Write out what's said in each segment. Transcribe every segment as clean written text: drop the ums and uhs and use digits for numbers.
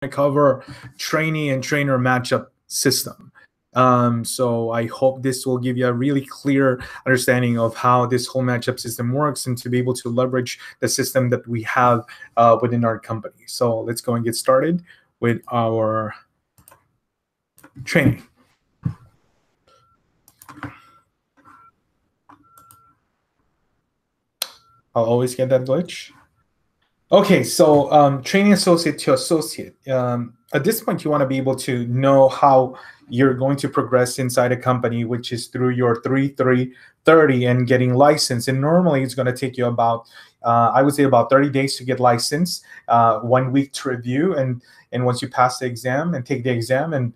cover trainee and trainer matchup system. So I hope this will give you a really clear understanding of how this whole matchup system works and to be able to leverage the system that we have within our company. So let's go and get started with our training. I'll always get that glitch. Okay, so training associate to associate. At this point, you want to be able to know how you're going to progress inside a company, which is through your 3-3-30 and getting licensed. And normally it's going to take you about, I would say about 30 days to get licensed, 1 week to review. And once you pass the exam and take the exam, and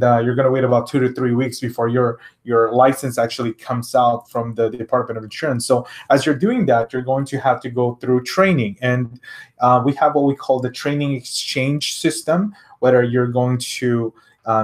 you're going to wait about 2 to 3 weeks before your license actually comes out from the Department of Insurance. So as you're doing that, you're going to have to go through training. And we have what we call the training exchange system, whether you're going to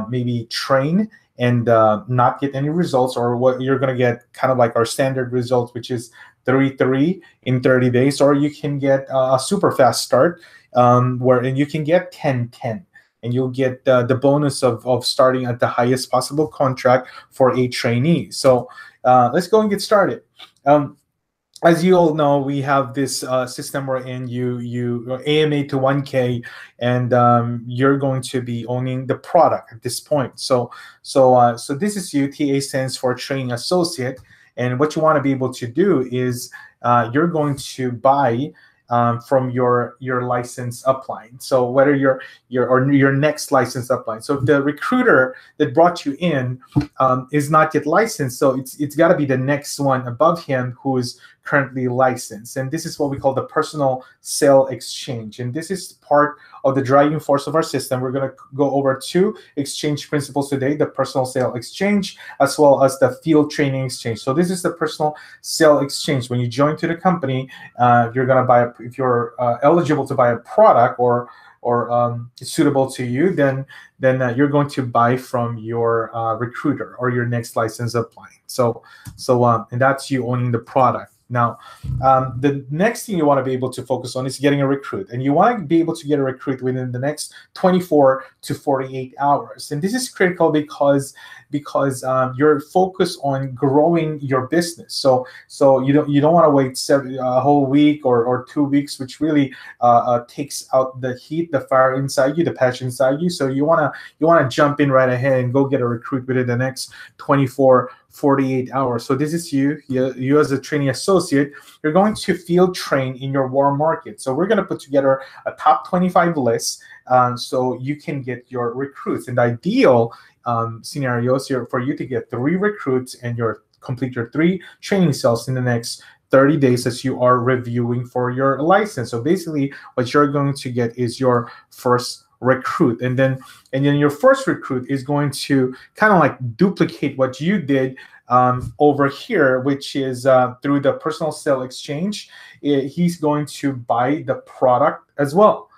maybe train and not get any results, or what you're going to get kind of like our standard results, which is 3-3 in 30 days, or you can get a super fast start wherein you can get 10-10. And you'll get the bonus of starting at the highest possible contract for a trainee. So let's go and get started. As you all know, we have this system wherein you AMA to 1K, and you're going to be owning the product at this point. So this is you. TA stands for Training Associate, and what you want to be able to do is you're going to buy from your license upline. So whether your next license upline. So if the recruiter that brought you in is not yet licensed, so it's got to be the next one above him who is currently licensed. And this is what we call the personal sale exchange. And this is part of the driving force of our system. We're going to go over 2 exchange principles today: the personal sale exchange as well as the field training exchange. So this is the personal sale exchange. When you join to the company, you're going to buy if you're eligible to buy a product or it's suitable to you, then you're going to buy from your recruiter or your next license upline. So and that's you owning the product. Now, the next thing you want to be able to focus on is getting a recruit, and you want to be able to get a recruit within the next 24 to 48 hours. And this is critical because you're focused on growing your business. So you don't want to wait a whole week or 2 weeks, which really takes out the heat, the fire inside you, the passion inside you. So you want to jump in right ahead and go get a recruit within the next 24 48 hours. So this is you as a training associate. You're going to field train in your warm market. So we're going to put together a top 25 list so you can get your recruits. And the ideal scenarios here for you to get 3 recruits and complete your 3 training cells in the next 30 days as you are reviewing for your license. So basically what you're going to get is your first recruit, and then your first recruit is going to kind of like duplicate what you did over here, which is through the personal sale exchange. He's going to buy the product as well.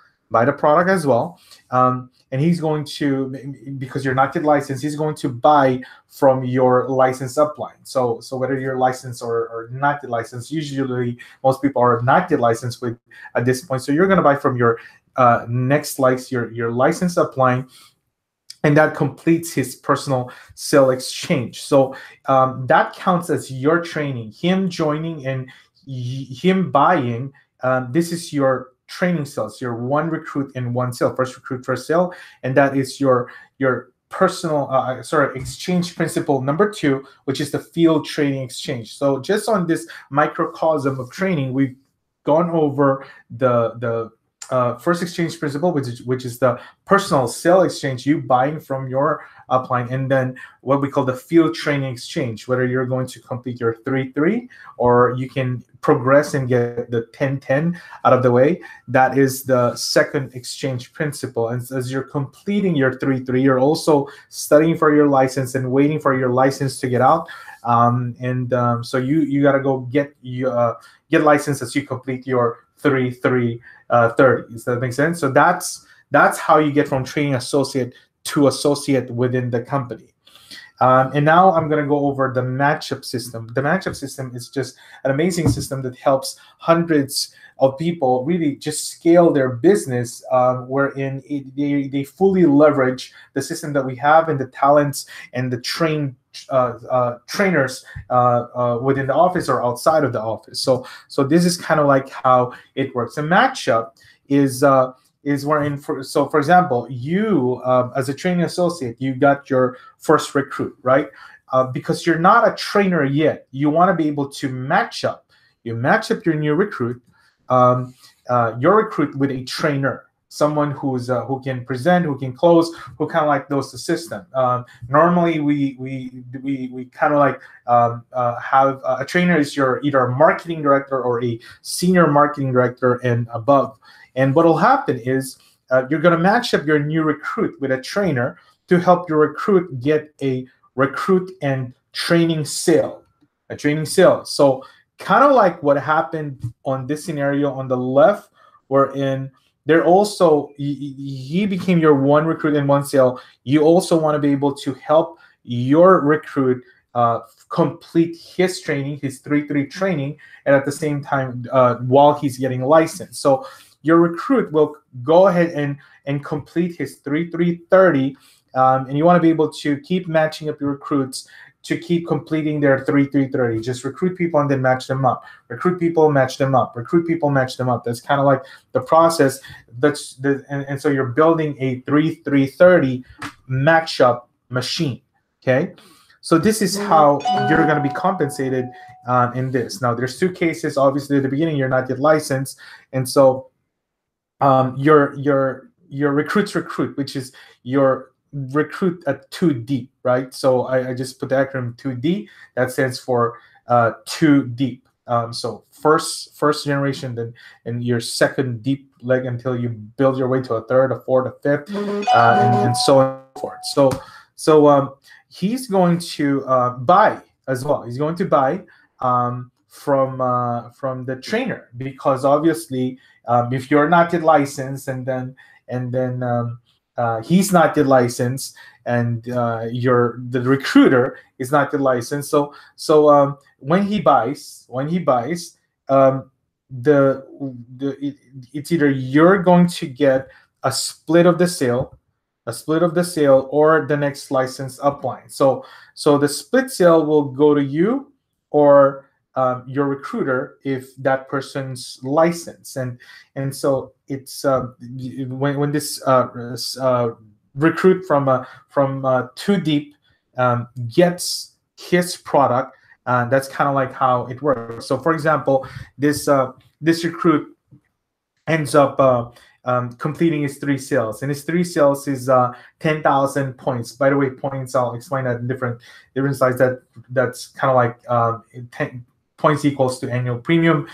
And he's going to, because you're not yet licensed, he's going to buy from your license upline. So whether you're licensed or not yet licensed, usually most people are not yet licensed at this point. So you're going to buy from your next your license upline, and that completes his personal sale exchange. So that counts as your training. Him joining and him buying, this is your training sales, your 1 recruit and 1 sale, first recruit, first sale, and that is your personal exchange principle number 2, which is the field training exchange. So just on this microcosm of training, we've gone over the first exchange principle, which is the personal sale exchange, you buying from your upline, and then what we call the field training exchange, whether you're going to complete your 3-3 or you can progress and get the 10-10 out of the way. That is the second exchange principle. And as you're completing your 3-3, you're also studying for your license and waiting for your license to get out. So you got to go get licensed as you complete your 3-3-30. Does that make sense? So that's how you get from training associate to associate within the company. And now I'm going to go over the matchup system. The matchup system is just an amazing system that helps hundreds of people really just scale their business, wherein they fully leverage the system that we have and the talents and the trainers within the office or outside of the office. So this is kind of like how it works. A matchup is wherein, for example, you as a training associate, you got your first recruit, right? Because you're not a trainer yet, you want to be able to match up. You match up your new recruit, your recruit with a trainer, someone who can present, who can close, who kind of like knows the system. Normally, we kind of like have a trainer is your either a marketing director or a senior marketing director and above. And what will happen is you're going to match up your new recruit with a trainer to help your recruit get a recruit and training sale, a training sale. So kind of like what happened on this scenario on the left, wherein they're also he became your one recruit and one sale. You also want to be able to help your recruit complete his training, his 3-3 training, and at the same time while he's getting licensed. So your recruit will go ahead and complete his 3-3-30, and you want to be able to keep matching up your recruits to keep completing their 3-3-30. Just recruit people and then match them up. Recruit people, match them up. Recruit people, match them up. That's kind of like the process. And so you're building a 3-3-30 matchup machine. Okay, so this is how you're going to be compensated in this. Now, there's two cases. Obviously, at the beginning, you're not yet licensed, and so your recruits recruit, which is your recruit at 2D, right? So I just put the acronym 2D. That stands for too deep. So first generation, then and your second deep leg until you build your way to a third, a fourth, a fifth, and so on and so forth. So he's going to buy as well. He's going to buy from the trainer, because obviously if you're not yet licensed and then he's not yet licensed and the recruiter is not yet licensed, so when he buys it's either you're going to get a split of the sale, or the next license upline. So the split sale will go to you or your recruiter if that person's licensed, and so it's when this recruit from Too Deep gets his product, that's kind of like how it works. So for example, this recruit ends up completing his 3 sales, and his 3 sales is 10,000 points. By the way, points, I'll explain that in different slides. That's kind of like 10 points equals to annual premium.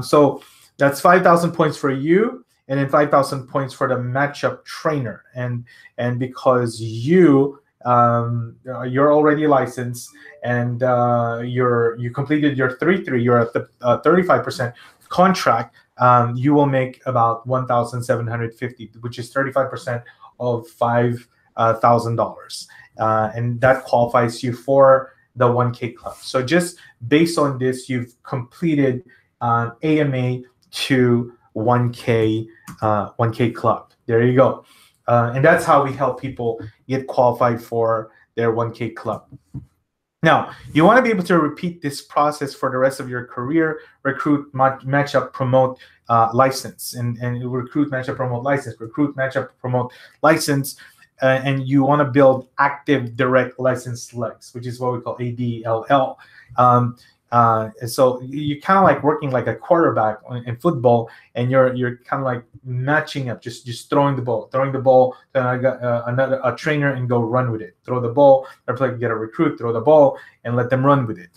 So that's 5,000 points for you, and then 5,000 points for the matchup trainer. And because you're already licensed and you completed your 3-3, you're at the 35% contract. You will make about 1,750, which is 35% of $5,000, and that qualifies you for the 1K club. So just based on this, you've completed AMA to 1K club. There you go, and that's how we help people get qualified for their 1K club. Now, you want to be able to repeat this process for the rest of your career: recruit, match up, promote, license, and recruit, match up, promote, license, recruit, match up, promote, license, and you want to build active direct license legs, which is what we call ADLL. And so you're kind of like working like a quarterback in football, and you're kind of like matching up, just throwing the ball. Then I got a trainer and go run with it. Throw the ball. Or play, get a recruit, throw the ball, and let them run with it.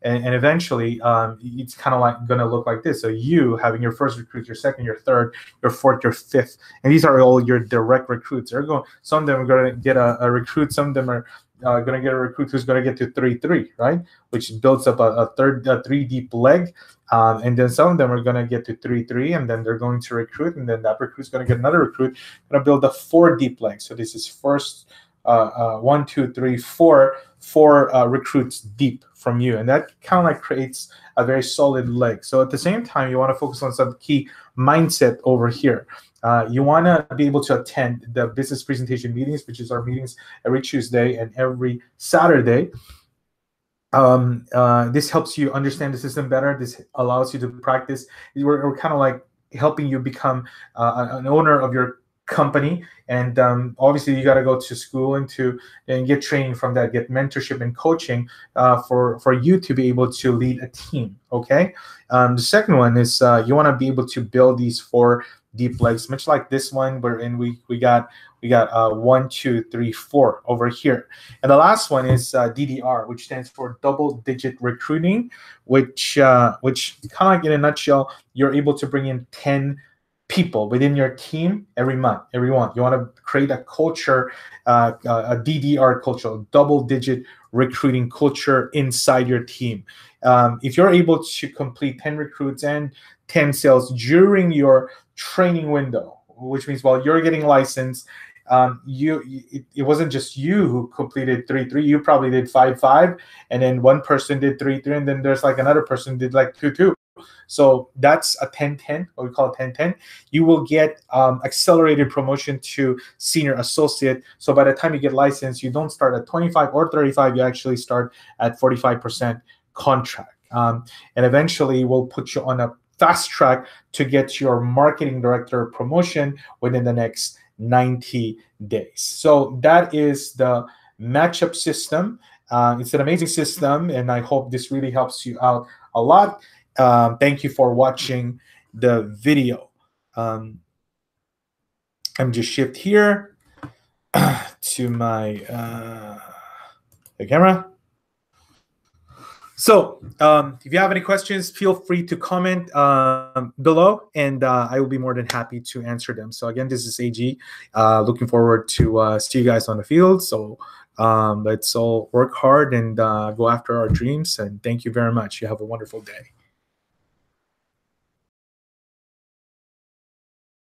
And eventually, it's kind of like going to look like this. So you having your first recruit, your second, your third, your fourth, your fifth, and these are all your direct recruits. Some of them are going to get a recruit. Some of them are going to get a recruit who's going to get to 3-3, right? Which builds up a 3 deep leg. And then some of them are going to get to 3-3, and then they're going to recruit, and then that recruit's going to get another recruit, going to build a 4 deep leg. So this is first one, two, three, four recruits deep from you, and that kind of like creates a very solid leg. So at the same time, you want to focus on some key mindset over here. You want to be able to attend the business presentation meetings, which is our meetings every Tuesday and every Saturday. This helps you understand the system better. This allows you to practice. We're kind of like helping you become an owner of your company, and obviously you got to go to school and get training from that, get mentorship and coaching for you to be able to lead a team. Okay. The second one is you want to be able to build these 4 deep legs, much like this one, wherein we got 1, 2, 3, 4 over here. And the last one is DDR, which stands for double-digit recruiting, which kind of like in a nutshell, you're able to bring in 10 people within your team every month. You want to create a culture, a DDR culture, double-digit recruiting culture inside your team. If you're able to complete 10 recruits and 10 sales during your training window, which means while you're getting licensed, it wasn't just you who completed 3-3. You probably did 5-5, and then one person did 3-3, and then there's like another person did like 2-2. So that's a 10-10, what we call a 10-10. You will get accelerated promotion to senior associate. So by the time you get licensed, you don't start at 25 or 35. You actually start at 45% contract. And eventually we'll put you on a fast track to get your marketing director promotion within the next 90 days. So that is the matchup system. It's an amazing system, and I hope this really helps you out a lot. Thank you for watching the video. I'm just shift here to my the camera. So if you have any questions, feel free to comment below, and I will be more than happy to answer them. So again, this is AG. Looking forward to see you guys on the field. So let's all work hard and go after our dreams. And thank you very much. You have a wonderful day.